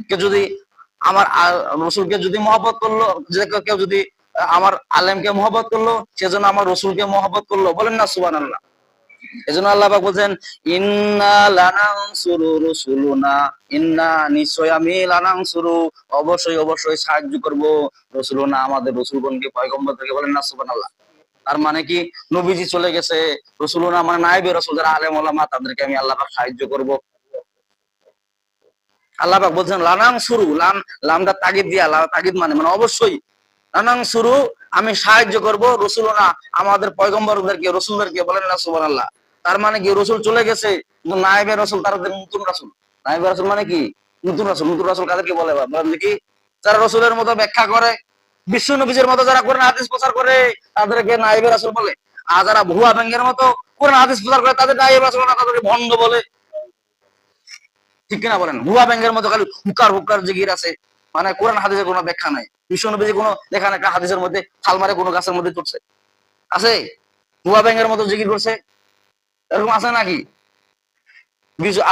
কেউ যদি আমার রসুলকে যদি মহব্বত করলো, যে কেউ যদি আমার আলেমকে মহব্বত করলো, সেজন্য আমার রসুলকে মহব্বত করলো, বলেন না সুবহানাল্লাহ। এজন্য আল্লাহ পাক বলছেন ইন্না লানানসুরু রুসুলুনা, ইন্না নিশ্চয় আমি লানানসুরু অবশ্যই অবশ্যই সাহায্য করব রসুলুনা আমাদের রসুলগণকে, পয়গম্বরদেরকে, বলেন না সুবহানাল্লাহ। তার মানে কি, নবীজি চলে গেছে, রসুলুনা মানে নায়েবে রাসূল যারা আলেম ওলামা, তাদেরকে আমি আল্লাহ পাক সাহায্য করব। আল্লাহ পাক বলছেন লানানসুরু, লামটা তাগিদ দিয়া, তাগিদ মানে মানে অবশ্যই, লানানসুরু আমি সাহায্য করব রসুলুনা আমাদের পয়গম্বরদেরকে, রসুলদেরকে, বলেন না সুবহানাল্লাহ। তার মানে কি, রসুল চলে গেছে, নায়েবে রাসূল তাদের নতুন রাসূল। নায়েবে রাসূল মানে কি, নতুন রাসূল। নতুন রাসূল কাদেরকে বলে বলেন দেখি? যারা রসুলের মতো ব্যাখ্যা করে, বিশ্ব নবীর মতো যারা কোরআন হাদিস প্রচার করে, তাদেরকে নায়েবে রাসূল বলে। আর যারা ভুয়া ব্যাংকের মতো কোরআন হাদিস প্রচার করে, তাদের নায়েবে রাসূল না, তাদেরকে ভণ্ড বলে। ঠিক কিনা বলেন? ভুয়া ব্যাংকের মতো খালি হুকার হুকার জিগির আছে, মানে কোরআন হাদিসের কোনো ব্যাখ্যা নাই। বিশ্ব নবীজি কোনো দেখা নাই একটা হাদিসের মধ্যে খাল মারে কোনো গাছের মধ্যে চড়ছে, আছে? ভুয়া ব্যাংকের মতো জিকির করছে, এরকম আছে নাকি?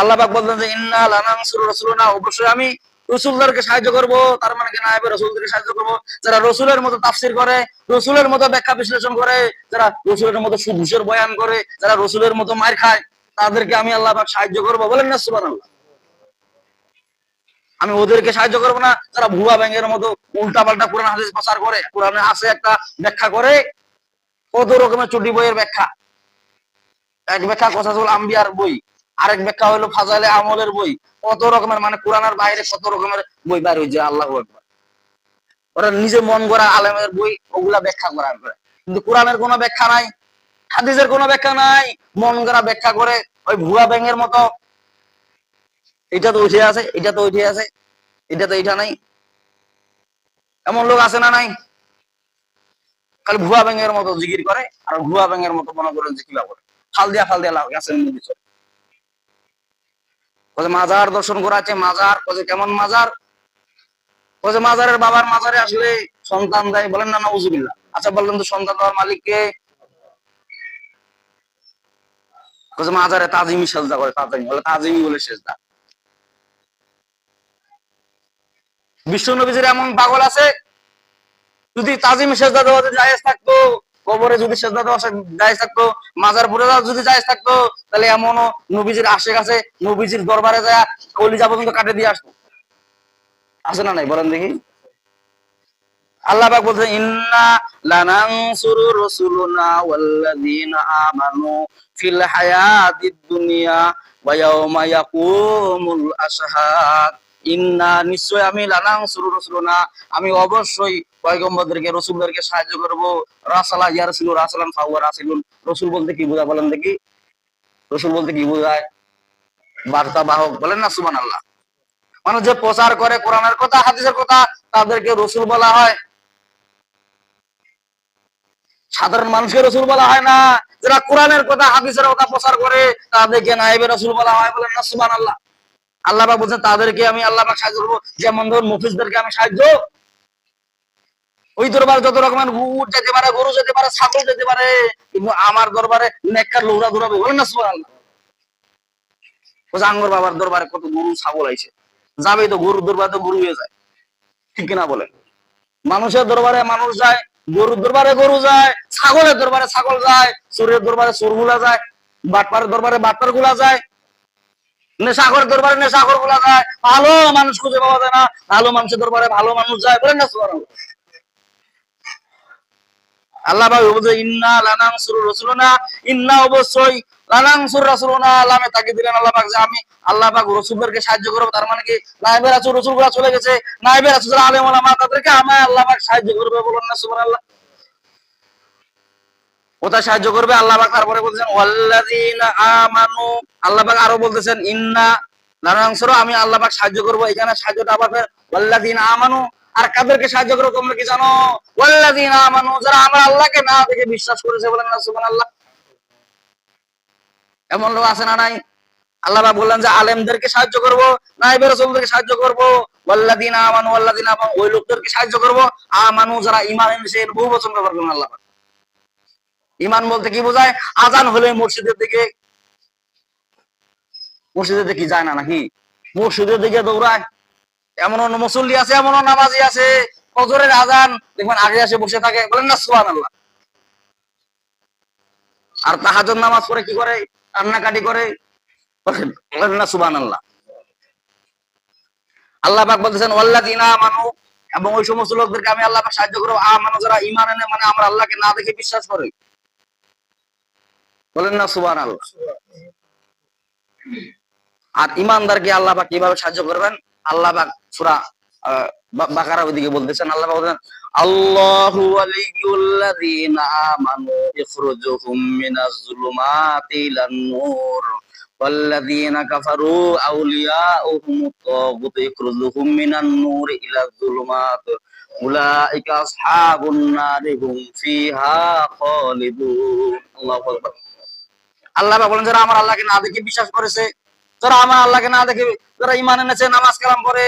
আল্লাহ পাক বলতেন যে ইন্না লানানসুরু রাসূলুনা, অবশ্যই আমি রসুলদেরকে সাহায্য করব। তার মানে কি, নায়েবে রসুলদেরকে সাহায্য করব। যারা রসুলের মতো তাফসির করে, রসুলের মতো ব্যাখ্যা বিশ্লেষণ করে, যারা রসুলের মতো সুদঘুষের বয়ান করে, যারা রসুলের মতো মার খায়, তাদেরকে আমি আল্লাহ পাক সাহায্য করব, বলেন না সুবহানাল্লাহ। আমি ওদেরকে সাহায্য করবো না যারা ভুয়া ব্যাংকের মতো উল্টা পাল্টা কোরআন হাদিস প্রচার করে। কোরআনে আছে একটা ব্যাখ্যা করে, কত রকমের চটি বইয়ের ব্যাখ্যা। এক ব্যাখ্যা কসাসুল আম্বিয়ার বই, আরেক ব্যাখ্যা হলো ফাজাইলে আমলের বই। কত রকমের, মানে কোরআনের বাইরে কত রকমের বই বাইর হয়েছে, আল্লাহু আকবার। ওরা নিজে মন গড়া আলেমের বই, ওগুলা ব্যাখ্যা করার করে, কিন্তু কোরআনের কোনো ব্যাখ্যা নাই, হাদিসের কোনো ব্যাখ্যা নাই, মন গড়া ব্যাখ্যা করে ওই ভুয়া ব্যাংকের মতো। এটা তো উঠে আছে, এটা তো উঠে আছে, এটা তো এটা নাই। এমন লোক আছে না নাই? খালি ভুয়া ব্যাংকের মতো জিকির করে, আর ভুয়া ব্যাংকের মতো মনে করেন যে কিলা করে, ফাল দিয়া লাভ গাছের মধ্যে চলে। মাজার দর্শন করা আছে, মাজার কেমন মাজার? মাজারের বাবার মাজারে আসলে সন্তান দেয়, বলেন না নাউজুবিল্লাহ। আচ্ছা বললেন তো সন্তান দেওয়ার মালিক কে? মাজারে তাজিমি সেজদা করে, তাজিমি বলে সেজদা। বিশ্ব নবীজির এমন পাগল আছে, যদি তাজিমি সেজদা দেওয়া জায়েজ থাকতো, কবরে যদি সেজদা দেওয়া জায়েজ থাকতো, মাজার পড়ে যাওয়া যদি জায়েজ থাকতো, তাহলে এমনও নবীজির আশেক আছে, নবীজির দরবারে যায় কলিজা পর্যন্ত কাটে দিয়ে আসতো। আছে না নাই বলেন দেখি? আল্লাহ পাক বলছেন ইন্না লানানসুরু রাসূলুনা ওয়াল্লাযিনা আমানু ফিল হায়াতিদ দুনিয়া ওয়া ইয়াউমা ইয়াকুমুল আশহাদ। ইন্না নিশ্চয় আমি লানানসুরু রাসূলুনা আমি অবশ্যই পয়গম্বরদেরকে, রাসূলদেরকে সাহায্য করব। রাসালা ইয়ারসিলু রাসালান ফাওয়া রাসিলুন। রাসূল বলতে কি বোঝায় বলেন দেখি? রাসূল বলতে কি বোঝায়? বার্তা বাহক, বলেন না সুবহানাল্লাহ। মানে যে প্রচার করে কোরআনের কথা হাদিসের কথা, তাদেরকে রাসূল বলা হয়। সাধারণ মানুষকে রসুল বলা হয় না। যারা কোরআনের কথা হাদিসের কথা প্রচার করে, তাদেরকে নায়েবে রসুল বলা হয়, বলেন না সুবহানাল্লাহ। আল্লাহ পাক বলছেন তাদেরকে আমি আল্লাহ পাক সাহায্য করবো। যেমন ধরুন মুফিসদেরকে আমি সাহায্য, ওই দরবারে যত রকমের উট যেতে পারে, গরু যেতে পারে, ছাগল যেতে পারে, কিন্তু আমার দরবারে নেককার লোকরা দৌড়াবে, বলেন না সুবহানাল্লাহ। আঙ্গর বাবার দরবারে কত গরু ছাগল আইছে, যাবে তো গরুর দরবারে তো গরু হয়ে যায়, ঠিক কিনা বলেন? মানুষের দরবারে মানুষ যায়, গরুর দরবারে গরু যায়, ছাগলের দরবারে ছাগল যায়, চোরের দরবারে চোর গুলা যায়, বাটপারের দরবারে বাটপার গুলা যায়, নেশাখোরের দরবারে নেশাখোর গুলা যায়। ভালো মানুষ খুঁজে পাওয়া যায় না, ভালো মানুষের দরবারে ভালো মানুষ যায়, বলেন না সুবহানাল্লাহ। আল্লাহ পাক বলছে ইন্না লানানসুরু রাসূলুনা, ইন্না অবশ্যই, লানানসুরু রাসূলুনা, লামে তাকিদ দিলেন আল্লাহ পাক যে আমি আল্লাহ পাক রাসূলদেরকে সাহায্য করব। তার মানে কি, নায়েবে রাসূল, রাসূলগুলো চলে গেছে, নায়েবে রাসূল আলেম ওলামা, তাদেরকে আমার আল্লাহ পাক সাহায্য করবে, বলেন না সুবহানাল্লাহ। কোথায় সাহায্য করবে আল্লাহ পাক? তারপরে বলছেন ওয়াল্লাযিনা আমানু, আল্লাহ পাক আরো বলতেছেন ইন্না লানানসুরু, আমি আল্লাহ পাক সাহায্য করব। এখানে সাহায্যটা আবার ওয়াল্লাযিনা আমানু। আর কাদেরকে সাহায্য করবো তোমরা কি জানো? ওয়াল্লাযিনা আমানু, যারা আমার আল্লাহকে না দেখে বিশ্বাস করেছে, বলেন না সুবহানাল্লাহ। এমন লোক আছে না নাই? আল্লাহ পাক বললেন যে আলেমদেরকে সাহায্য করব, নায়েবে রাসূলদেরকে সাহায্য করব, ওয়াল্লাযিনা আমানু, ওয়াল্লাযিনা আমানু, ওই লোকদেরকে সাহায্য করব। আমানু যারা ঈমান এনেছে, এর বহু বচন ব্যবহার করেন আল্লাহ পাক। ঈমান বলতে কি বোঝায়? আজান হলে মসজিদের দিকে, মসজিদের দিকে যায় না নাকি? মসজিদের দিকে দৌড়ায়, এমন মুসল্লি আছে, এমন নামাজি আছে, ফজরের আজান দেখবেন আগে এসে বসে থাকে, বলেন না সুবহানাল্লাহ। আর তাহাজ্জুদ নামাজ পড়ে কি করে? কান্নাকাটি করে, বলেন না সুবহানাল্লাহ। আল্লাহ পাক বলতেছেন ওয়াল্লাযিনা আমানু, এবং ওই সমস্ত লোকদেরকে আমি আল্লাহ পাক সাহায্য করব, আমানু যারা ঈমান আনে, মানে আমরা আল্লাহকে না দেখে বিশ্বাস করে, বলেন না সুবহানাল্লাহ। আর ঈমানদারকে আল্লাহ পাক কিভাবে সাহায্য করবেন? আল্লাহ পাক সূরা বাকারা ওইদিকে বলতেছেন, আল্লাহ পাক বলতেছেন আল্লাহু ওয়ালিয়ুল্লাযিনা আমানু ইখরুজুহুম মিনাজ যুলুমাতি ইলান নূর ওয়াল্লাযিনা কাফারু আউলিয়াউহুমুত তাগুত ইখরুজুহুম মিনান নূর ইলাজ যুলুমাত উলাইকা আসহাবুন নারি হুম ফিহা খালিদুন। আল্লাহু আকবার। আল্লাহ পাক বলেন যারা আমার আল্লাহকে না দেখে বিশ্বাস করেছে, যারা আমার আল্লাহকে না দেখে, যারা ঈমান এনেছে, নামাজ কালাম পড়ে,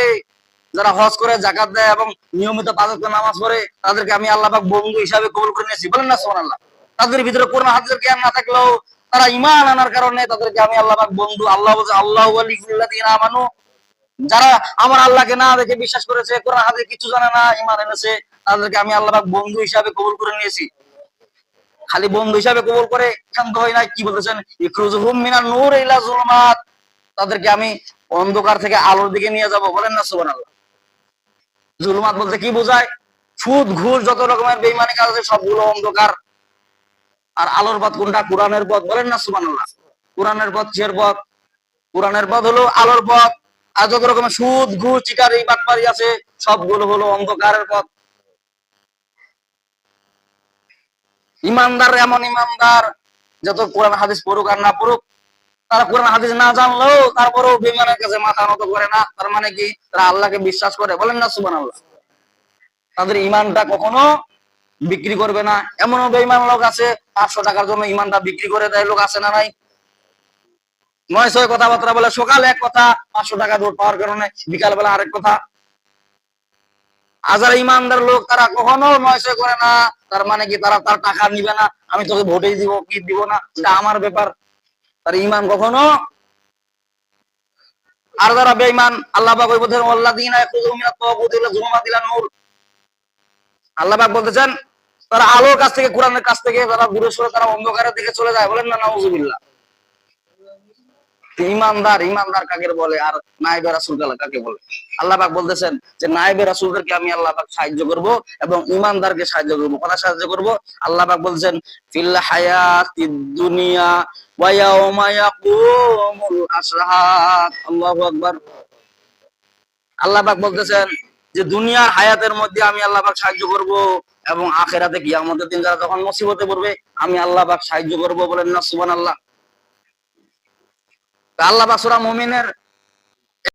যারা হজ করে, যাকাত দেয় এবং নিয়মিত পাঁচ ওয়াক্ত নামাজ পড়ে, তাদেরকে আমি আল্লাহ পাক বন্ধু হিসাবে কবুল করে নিয়েছি, বলেন না সুবহানাল্লাহ। তাদের ভিতরে কোরআন হাদিসের জ্ঞান না থাকলেও তারা ঈমান আনার কারণে তাদেরকে আমি আল্লাহ পাক বন্ধু, আল্লাহ বলছে আল্লাহু ওয়ালিয়ুল্লাযিনা আমানু, যারা আমার আল্লাহকে না দেখে বিশ্বাস করেছে, কোরআন হাদিস কিছু জানে না, ঈমান এনেছে, তাদেরকে আমি আল্লাহ পাক বন্ধু হিসাবে কবুল করে নিয়েছি। খালি বন্ধু হিসাবে কবুল করে ক্ষান্ত হয় না, কি বলতেছেন ইখরুজুহুম মিনান নূর ইলা যুলুমাত, তাদেরকে আমি অন্ধকার থেকে আলোর দিকে নিয়ে যাব, বলেন না সুবহানাল্লাহ। জুলুমাত বলতে কি বোঝায়? সুদ ঘুষ যত রকমের বেঈমানি কাজ আছে সবগুলো অন্ধকার। আর আলোর পথ কোনটা? কোরআনের পথ, বলেন না সুবহানাল্লাহ। কোরআনের পথ কিসের পথ? কোরআনের পথ হলো আলোর পথ। আর যত রকমের সুদ ঘুষ চিটারি বাটপারি আছে সবগুলো হলো অন্ধকারের পথ। ইমানদার এমন ইমানদার যত কোরআন হাদিস পড়ুক আর না পড়ুক, তারা কোরআন হাদিস না জানলেও তারপরেও বেঈমানের কাছে মাথা নত করে না। তার মানে কি? তারা আল্লাহকে বিশ্বাস করে, বলেন না সুবহানাল্লাহ। তাদের ইমানটা কখনো বিক্রি করবে না। এমনও বেঈমান লোক আছে 500 টাকার জন্য ইমানটা বিক্রি করে দেয়, লোক আছে না নাই? 9-6 কথাবার্তা বলে, সকালে এক কথা, 500 টাকা ভোট পাওয়ার কারণে বিকাল বেলা আরেক কথা। আর যারা ইমানদার লোক তারা কখনো 9-6 করে না। তার মানে কি? তারা তার টাকা নিবে না, আমি তোকে ভোটেই দিব কি দিব না এটা আমার ব্যাপার। তার ইমান কখনো। আর যারা বেঈমান, আল্লাহ পাক ওই বলতেছেন ওয়াল্লাযিনা ইয়াখরুজুনা মিনাত তাগুতি ইলা যুলুমাতি ইলান নূর, আল্লাহ পাক বলতেছেন তারা আলোর কাছ থেকে, কোরআনের কাছ থেকে তারা দূরে সরে, তারা অন্ধকারের দিকে চলে যায়, বলেন না নাউযুবিল্লাহ। ইমানদার, ইমানদার কাকে বলে? আর নায়েবে রাসূল কাকে বলে? আল্লাহ পাক বলতেছেন যে নায়েবে রাসূলদেরকে আমি আল্লাহ পাক সাহায্য করব এবং ইমানদারকে সাহায্য করব। কথা সাহায্য করব, আল্লাহ পাক বলছেন ফিল হায়াতিদ দুনিয়া ওয়া ইয়াউমা ইয়াকুমুল আশহাদ। আল্লাহু আকবার। আল্লাহ পাক বলতেছেন যে দুনিয়ার হায়াতের মধ্যে আমি আল্লাহ পাক সাহায্য করব এবং আখিরাতে কিয়ামতের দিন যারা যখন মুসিবতে পড়বে আমি আল্লাহ পাক সাহায্য করব, বলেন না সুবহানাল্লাহ। আল্লাহ পাক সূরা মুমিনের